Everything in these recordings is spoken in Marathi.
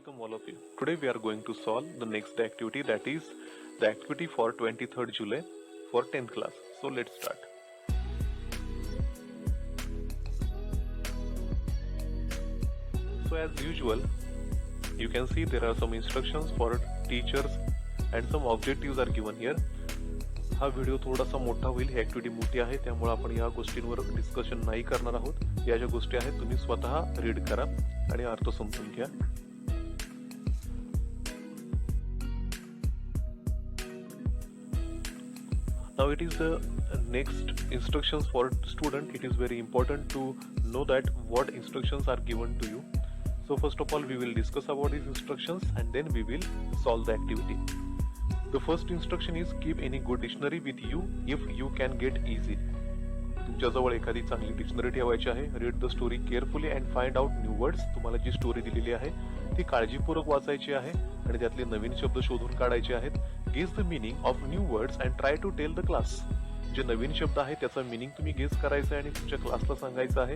welcome all of you. Today we are going to solve the next activity, that is the activity for 23rd July for 10th class. So let's start. So as usual, you can see there are some instructions for teachers and some objectives are given here. हा व्हिडिओ थोडासा मोठा होईल, ही ऍक्टिव्हिटी मोठी आहे, त्यामुळे आपण या गोष्टींवर डिस्कशन नाही करणार आहोत. या ज्या गोष्टी आहेत तुम्ही स्वतः रीड करा आणि अर्थ समजून घ्या. Now it is the next instructions for student. It is very important to know that what instructions are given to you. So first of all we will discuss about these instructions and then we will solve the activity. The first instruction is keep any good dictionary with you if you can get easy. तुमच्याजवळ एखादी चांगली डिक्शनरी ठेवायची आहे. Read the story carefully and find out new words. तुम्हाला जी स्टोरी दिलेली आहे ती काळजीपूर्वक वाचायची आहे आणि त्यातले नवीन शब्द शोधून काढायचे आहेत. Guess the meaning of new words and try to tell the class. जे नवीन शब्द आहे त्याचा मीनिंग तुम्ही गेस करायचा आहे आणि तुमच्या क्लासला सांगायचं आहे.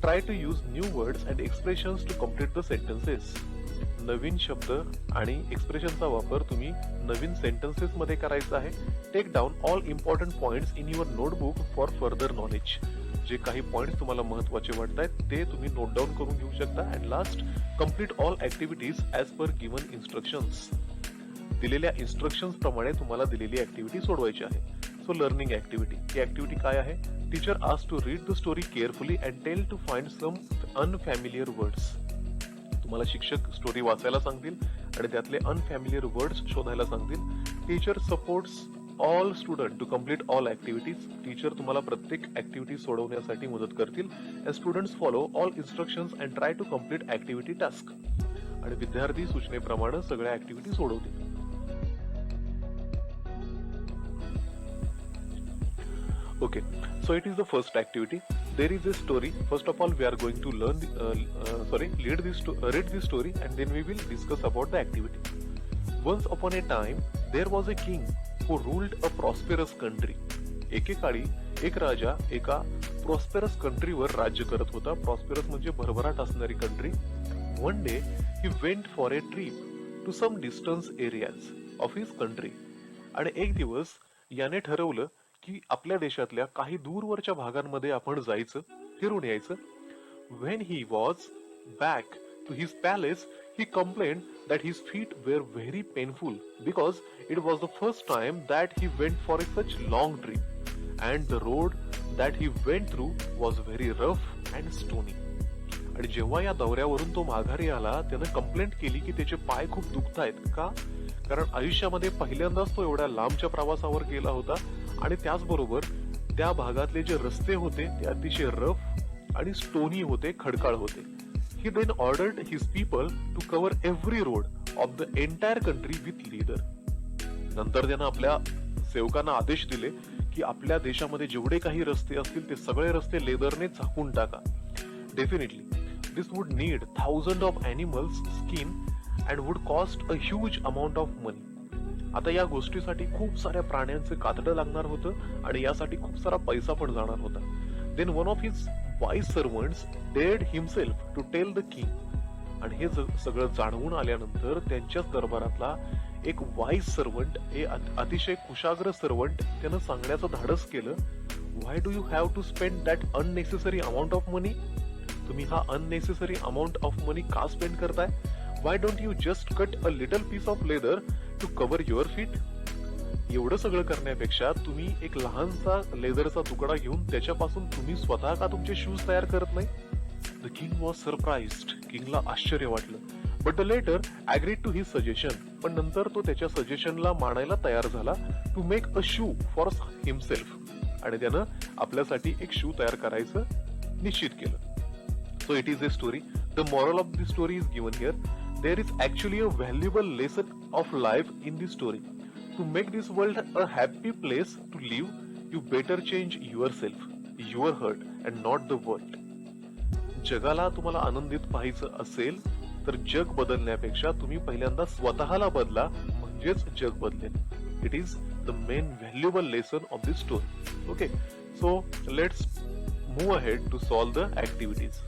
Try to use new words and expressions to complete the sentences. नवीन शब्द आणि एक्सप्रेशनचा वापर तुम्ही नवीन सेंटेन्सेस मध्ये करायचा आहे. Take down all important points in your notebook for further knowledge. जे काही पॉइंट्स तुम्हाला महत्वाचे वाटतात ते तुम्ही नोट डाऊन करून घेऊ शकता. And last, complete all activities as per given instructions. दिलेल्या इन्स्ट्रक्शन्स प्रमाणे तुम्हाला दिलेली ऍक्टिव्हिटी सोडवायची आहे. So learning activity. ही ऍक्टिव्हिटी काय आहे? Teacher asked to read the story carefully and tell to find some unfamiliar words. तुम्हाला शिक्षक स्टोरी वाचायला सांगतील आणि त्यातले अनफॅमिलियर वर्ड्स शोधायला सांगतील. Teacher supports all student to complete all activities. Teacher तुम्हाला प्रत्येक ऍक्टिव्हिटी सोडवण्यासाठी मदत करतील. And students follow all instructions and try to complete activity task. आणि विद्यार्थी सूचनेप्रमाणे सगळ्या ऍक्टिव्हिटी सोडवतील. Okay, so it is the first activity. There is a story. First of all, we are going to read this story and then we will discuss about the activity. Once upon a time, there was a king who ruled a prosperous country. एकेकाळी एक राजा एका प्रॉस्पेरस कंट्रीवर राज्य करत होता. प्रॉस्पेरस म्हणजे भरभराट असणारी country. One day, he went for a trip to some distance areas of his country. आणि एक दिवस याने ठरवलं की आपल्या देशातल्या काही दूरवरच्या भागांमध्ये आपण जायचं, फिरून यायचं. When he was back to his palace, he complained that his feet were very painful because it was the first time that he went for such long trip and the road that he went through was very rough and stony. आणि जेव्हा या दौऱ्यावरून तो माघारी आला त्याने कंप्लेंट केली की त्याचे पाय खूप दुखतायत. का? कारण आयुष्यामध्ये पहिल्यांदाच तो एवढ्या लांबच्या प्रवासावर गेला होता आणि त्याचबरोबर त्या भागातले जे रस्ते होते ते अतिशय रफ आणि स्टोनी होते, खडकाळ होते. He then ordered his people to cover every road of the entire country with leather. नंतर त्यानं आपल्या सेवकांना आदेश दिले की आपल्या देशामध्ये जेवढे काही रस्ते असतील ते सगळे रस्ते लेदरने झाकून टाका. Definitely this would need thousand of animals skin and would cost a huge amount of money. आता या गोष्टीसाठी खूप साऱ्या प्राण्यांचे कातडं लागणार होतं आणि यासाठी खूप सारा पैसा पण जाणार होता. Then one of his wise servants dared himself to tell the king. आणि हे सगळं जाणवून आल्यानंतर त्यांच्याच दरबारातला एक वाईज सर्वंट, हे अतिशय कुशाग्र सर्वंट, त्यानं सांगण्याचं धाडस केलं. Why do you have to spend that unnecessary amount of money? तुम्ही हा अननेसेसरी अमाऊंट ऑफ मनी का स्पेंड करताय? Why don't you just cut a little piece of leather to cover your feet? एवढं सगळं करण्यापेक्षा तुम्ही एक लहानसा लेदरचा तुकडा घेऊन त्याच्यापासून तुम्ही स्वतः का तुमचे शूज तयार करत नाही? The king was surprised. किंगला आश्चर्य वाटलं. But the latter agreed to his suggestion. पण नंतर तो त्याच्या सजेशनला मानायला तयार झाला. To make a shoe for himself. आणि त्यानं आपल्यासाठी एक शू तयार करायचं निश्चित केलं. So it is a story. The moral of the story is given here. There is actually a valuable lesson of life in this story. To make this world a happy place to live, you better change yourself, your heart, and not the world. जगाला तुम्हाला आनंदित पाहायचं असेल तर जग बदलण्यापेक्षा तुम्ही पहिल्यांदा स्वतःला बदला, म्हणजेच जग बदलेल. It is the main valuable lesson of this story. Okay, so let's move ahead to solve the activities.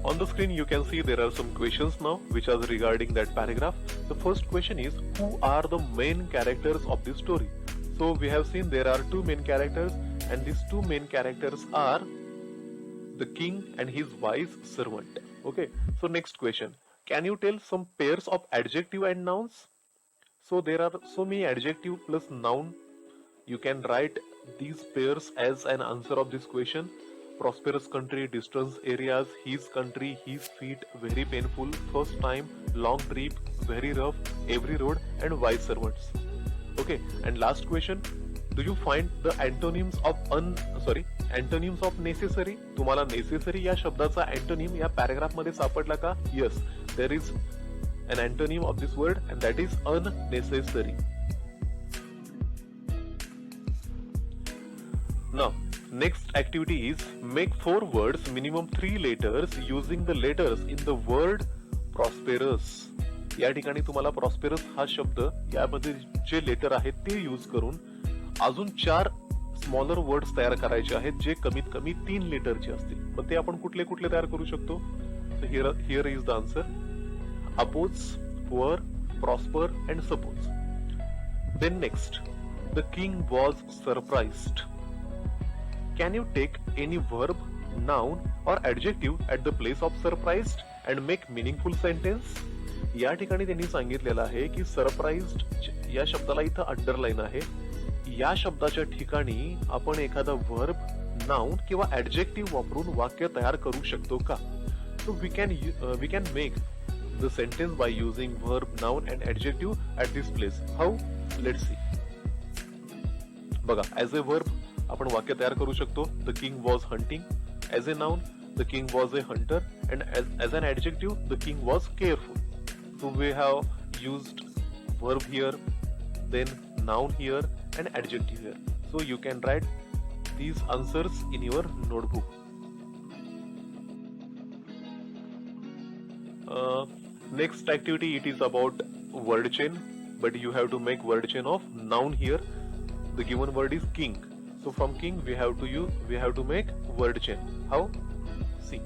On the screen you can see there are some questions now which are regarding that paragraph. The first question is, who are the main characters of this story? So we have seen there are two main characters, and these two main characters are the king and his wise servant. Okay, so next question, can you tell some pairs of adjective and nouns? So there are so many adjective plus noun. You can write these pairs as an answer of this question. Prosperous country, distance areas, his country, his feet, very painful, first time, long trip, very rough, every road, and wise servants. Okay, and last question, do you find the antonyms of necessary? तुम्हाला necessary या शब्दाचा antonym या paragraph मध्ये सापडला का? Yes, there is an antonym of this word, and that is unnecessary. Now, next activity is make 4 words minimum 3 letters using the letters in the word prosperous. या ठिकाणी तुम्हाला prosperous हा शब्द यामध्ये जे लेटर आहेत ते यूज करून अजून 4 स्मॉलर वर्ड्स तयार करायचे आहेत जे कमीत कमी 3 लेटरचे असतील. मग ते आपण कुठले कुठले तयार करू शकतो? So here is the answer. Oppose, poor, prosper and suppose. Then next, the king was surprised. Can you take any verb, noun or adjective at the place of surprised and make meaningful sentence? या ठिकाणी त्यांनी सांगितलेलं आहे की सरप्राइज्ड या शब्दाला इथं अंडरलाईन आहे. या शब्दाच्या ठिकाणी आपण एखादा वर्ब, नाउन किंवा ऍडजेक्टिव्ह वापरून वाक्य तयार करू शकतो का? So we can make the sentence by using verb, noun and adjective at this place. How? Let's see. बघा, ऍज अ वर्ब आपण वाक्य तयार करू शकतो. The king was hunting. As a noun, the king was a hunter. And as an adjective, the king was careful. So we have used verb here, then noun here and adjective here. So you can write these answers in your notebook. Next activity, it is about word chain, but you have to make word chain of noun here. The given word is king. So from king we have to make word chain. How? See.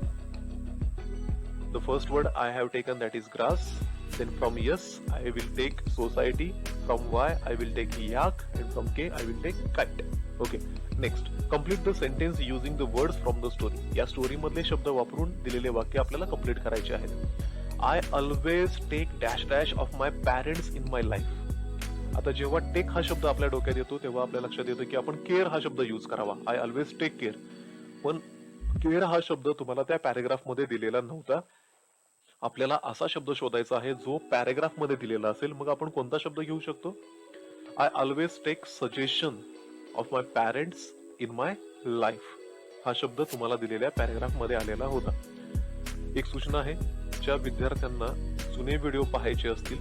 The first word I have taken, that is grass. Then from yes I will take society. From Y I will take yak, and from K I will take kite. Okay. Next, complete the sentence using the words from the story. या स्टोरी मधले शब्द वापरून दिलेले वाक्य आपल्याला कंप्लीट करायचे आहेत. I always take dash dash of my parents in my life. आता जेव्हा टेक हा शब्द आपल्या डोक्यात येतो तेव्हा आपल्या लक्षात येतं की आपण केअर हा शब्द यूज करावा. I always take care. पण केअर हा शब्द तुम्हाला त्या पॅरेग्राफ मध्ये दिलेला नव्हता. आपल्याला असा शब्द शोधायचा आहे जो पॅरेग्राफ मध्ये दिलेला असेल. मग आपण कोणता शब्द घेऊ शकतो? I always take suggestion of my parents in my life. हा शब्द तुम्हाला दिलेल्या पॅरेग्राफ मध्ये आलेला होता. एक सूचना आहे, ज्या विद्यार्थ्यांना जुने व्हिडिओ पाहायचे असतील,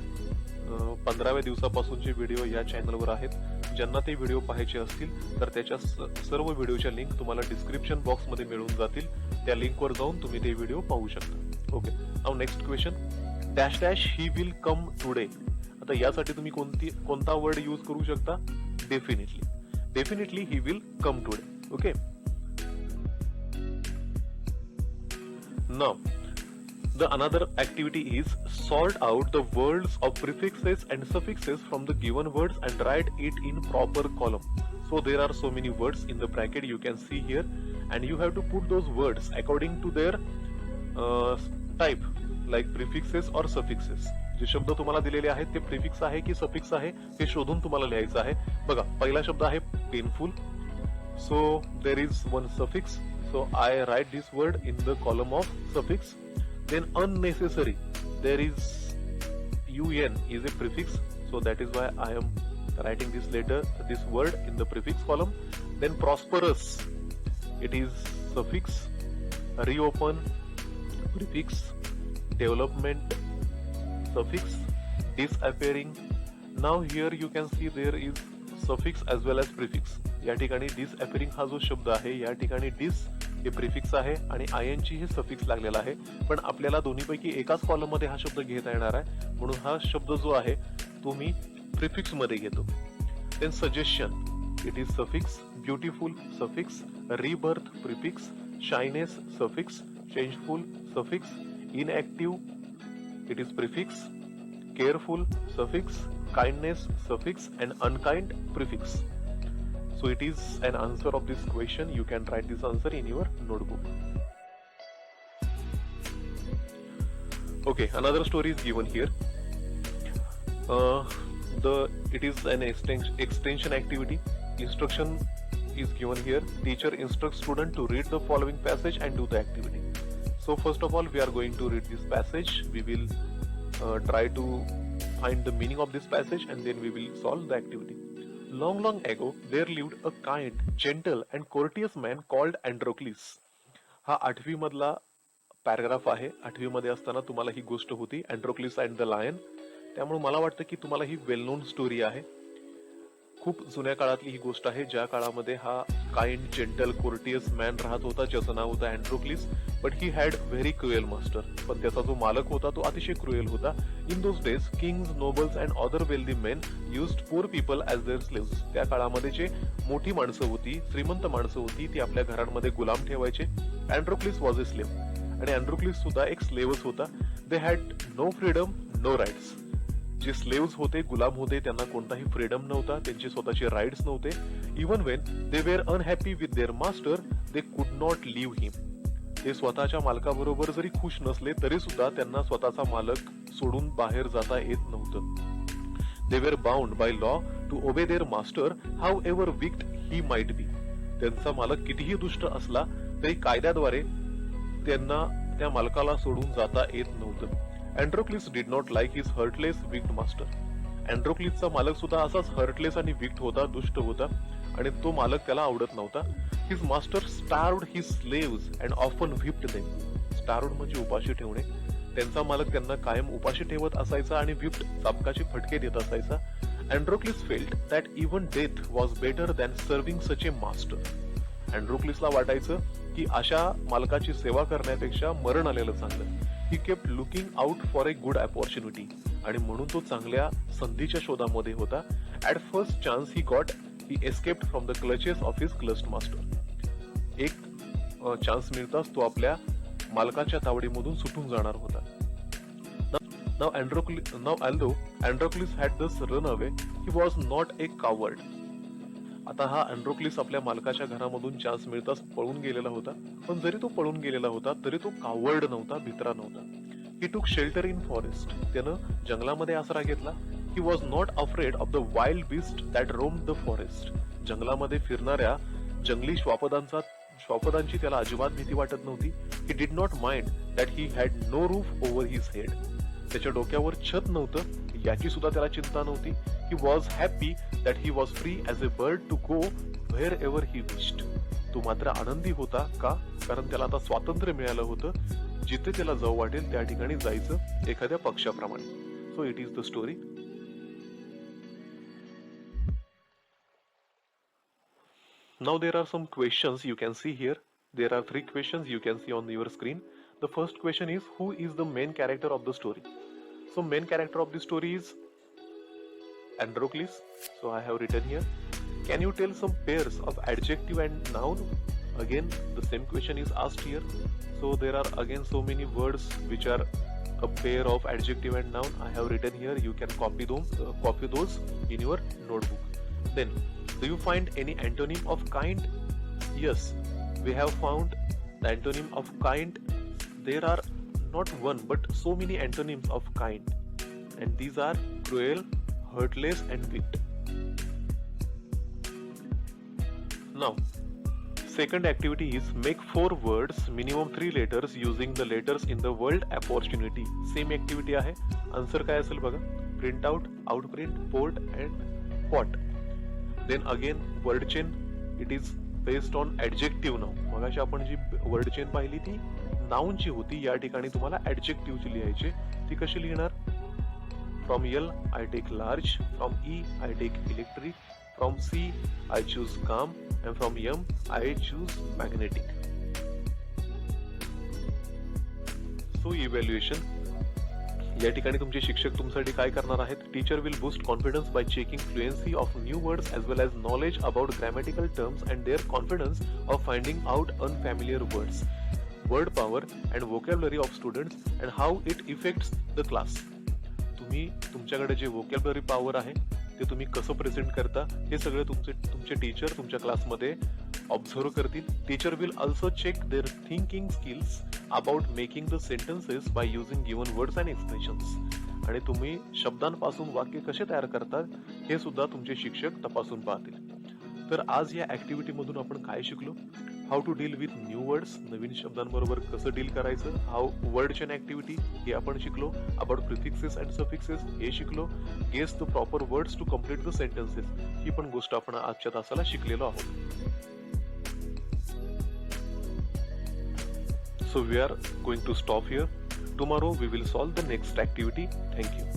15व्या दिवसापासूनचे व्हिडिओ या चॅनलवर आहेत, ज्यांना ते व्हिडिओ पाहायचे असतील तर त्याच्या सर्व व्हिडिओच्या लिंक तुम्हाला डिस्क्रिप्शन बॉक्स मध्ये मिळून जातील. त्या लिंकवर जाऊन तुम्ही ते व्हिडिओ पाहू शकता. Okay. Now next question, dash dash he will come today. आता यासाठी तुम्ही कोणता वर्ड यूज करू शकता? Definitely he will come today. Okay. Now the another activity is sort out the words of prefixes and suffixes from the given words and write it in proper column. So there are so many words in the bracket you can see here, and you have to put those words according to their type, like prefixes or suffixes. जे शब्द तुम्हाला दिलेले आहेत ते प्रिफिक्स आहे की सफिक्स आहे हे शोधून तुम्हाला लिहायचं आहे. बघा, पहिला शब्द आहे painful, so there is one suffix, so I write this word in the column of suffix. Then unnecessary, there is un is a prefix, so that is why I am writing this word in the prefix column. Then prosperous, it is suffix. Reopen, prefix. Development, suffix. Disappearing, now here you can see there is suffix as well as prefix. या ठिकाणी disappearing हा जो शब्द आहे या ठिकाणी dis हे प्रिफिक्स आहे आणि ing हे सफिक्स लागलेला आहे. पण आपल्याला दोन्हीपैकी एकाच कॉलम मध्ये हा शब्द घेता येणार आहे, म्हणून हा शब्द जो आहे तो मी प्रिफिक्स मध्ये घेतो. Then suggestion, it is suffix. Beautiful suffix. Rebirth prefix. Shyness suffix. changeful suffix, inactive it is prefix, careful suffix, kindness suffix, and unkind prefix. So it is an answer of this question. You can write this answer in your notebook. Okay, another story is given here. It is an extension activity. Instruction is given here. Teacher instructs student to read the following passage and do the activity. So first of all, we are going to read this passage. We will try to find the meaning of this passage and then we will solve the activity. Long, long ago, there lived a kind, gentle and courteous man called Androcles. हा 8वी मधला पॅराग्राफ आहे. 8वी मध्ये असताना तुम्हाला ही गोष्ट होती, अँड्रोक्लिस अँड द लायन. त्यामुळे मला वाटतं की तुम्हाला ही वेल नोन स्टोरी आहे. खूप जुन्या काळातली ही गोष्ट आहे, ज्या काळामध्ये हा काइंड जेंटल कोर्टियस मॅन राहत होता, ज्याचं नाव होतं Androcles. But he had very cruel master. पण त्याचा जो मालक होता तो अतिशय क्रुएल होता. In those days kings, nobles and other wealthy men used poor people as their slaves. त्या काळामध्ये जे मोठी माणसं होती, श्रीमंत माणसं होती, ती आपल्या घरांमध्ये गुलाम ठेवायचे. अँड्रोक्लिस वॉज अ स्लेव्ह आणि अँड्रोक्लिस सुद्धा एक स्लेव्हच होता. They had no freedom, no rights. जे स्लेव्स होते, गुलाम होते, त्यांना कोणताही फ्रीडम नव्हता, त्यांचे स्वतःचे राईट्स नव्हते. Even when they were unhappy with their master, they could not leave हिम. ते स्वतःच्या मालकाबरोबर जरी खुश नसले तरी सुद्धा त्यांना स्वतःचा मालक सोडून बाहेर जाता येत नव्हतं. They were bound by law to obey their master, however wicked he might be. त्यांचा मालक कितीही दुष्ट असला तरी कायद्याद्वारे त्यांना त्या मालकाला सोडून जाता येत नव्हतं. Androcles did not like his heartless wicked master. अँड्रोक्लिसचा मालक सुद्धा असाच हर्टलेस आणि विक्ड होता, दुष्ट होता आणि तो मालक त्याला आवडत नव्हता. His master starved his slaves and often whipped them. Starved म्हणजे उपाशी ठेवणे. त्यांचा मालक त्यांना कायम उपाशी ठेवत असायचा आणि व्हिप्ड, चाबकाचे फटके देत असायचा. Androcles felt that even death was better than serving such a master. अँड्रोक्लिसला वाटायचं की अशा मालकाची सेवा करण्यापेक्षा मरण आलेलं चांगलं. He kept looking out for a good opportunity आणि म्हणून तो चांगल्या संधीच्या शोधामध्ये होता. At first chance he got, he escaped from the clutches of his cruel master. एक चान्स मिळताच तो आपल्या मालकाच्या तावडीमधून सुटून जाणार होता. Now although Androcles had thus run away, he was not a coward. आता हा अँड्रोक्लिस आपल्या मालकाच्या घरामधून चान्स मिळताच पळून गेलेला होता. पण जरी तो पळून गेलेला होता तरी तो कावर्ड नव्हता, भित्रा नव्हता. ही टूक शेल्टर इन फॉरेस्ट. त्यानं जंगलामध्ये आसरा घेतला. He was not afraid of the wild beast that roamed the forest. जंगलामध्ये फिरणाऱ्या जंगली श्वापदांची त्याला अजिबात भीती वाटत नव्हती. He did not mind that he had no roof over his head. त्याच्या डोक्यावर छत नव्हतं याची सुद्धा त्याला चिंता नव्हती. He was happy that he was free as a bird to go wherever he wished. तो मात्र आनंदी होता. का? कारण त्याला आता स्वातंत्र्य मिळालं होतं. जिथे त्याला जाऊ वाटेल त्या ठिकाणी जायचं, एखाद्या पक्षाप्रमाणे. So it is the story. Now there are some questions you can see here. There are 3 questions you can see on your screen. The first question is, who is the main character of the story? So main character of the story is Androcles. So I have written here. Can you tell some pairs of adjective and noun? Again the same question is asked here. So there are again so many words which are a pair of adjective and noun. I have written here. You can copy those in your notebook. Then, do you find any antonym of kind? Yes, we have found the antonym of kind. There are not one but so many antonyms of kind, and these are cruel, heartless and wicked. Now, second activity is make 4 words, minimum 3 letters using the letters in the word opportunity. Same activity आहे. Answer काय असेल बघा. Print out, outprint, port and pot. Then again word chain, it is based on adjective now. मगाशी आपण जी word chain पाहिली ती noun ची होती. या ठिकाणी तुम्हाला adjective ची लिहायची. ती कशी लिहिणार? From L I take large, from E I take electric, from C I choose calm, and from M I choose magnetic. So evaluation. या ठिकाणी तुमचे शिक्षक तुमच्यासाठी काय करणार आहेत? Teacher will boost confidence by checking fluency of new words as well as knowledge about grammatical terms and their confidence of finding out unfamiliar words. word power and vocabulary of students and how it affects the class. तुम्ही तुमच्याकडे जे vocabulary power आहे ते तुम्ही कसं प्रेझेंट करता हे सगळे तुमचे टीचर तुमच्या क्लासमध्ये ऑब्झर्व करतील. Teacher will also check their thinking skills about making the sentences by using given words and expressions. आणि तुम्ही शब्दांपासून वाक्य कसे तयार करतात हे सुद्धा तुमचे शिक्षक तपासून पाहतील. तर आज या ऍक्टिव्हिटी मधून आपण काय शिकलो? How to deal with new words, नवीन शब्दांबरोबर कसं डील करायचं. हाऊ वर्ड चेन ऍक्टिव्हिटी हे आपण शिकलो. अबाउट प्रिफिक्सेस अँड सफिक्सेस हे शिकलो. Guess the proper words to complete the sentences ही पण गोष्ट आपण आजच्या तासाला शिकलेलो आहोत. So we are going to stop here. Tomorrow we will solve the next activity. Thank you.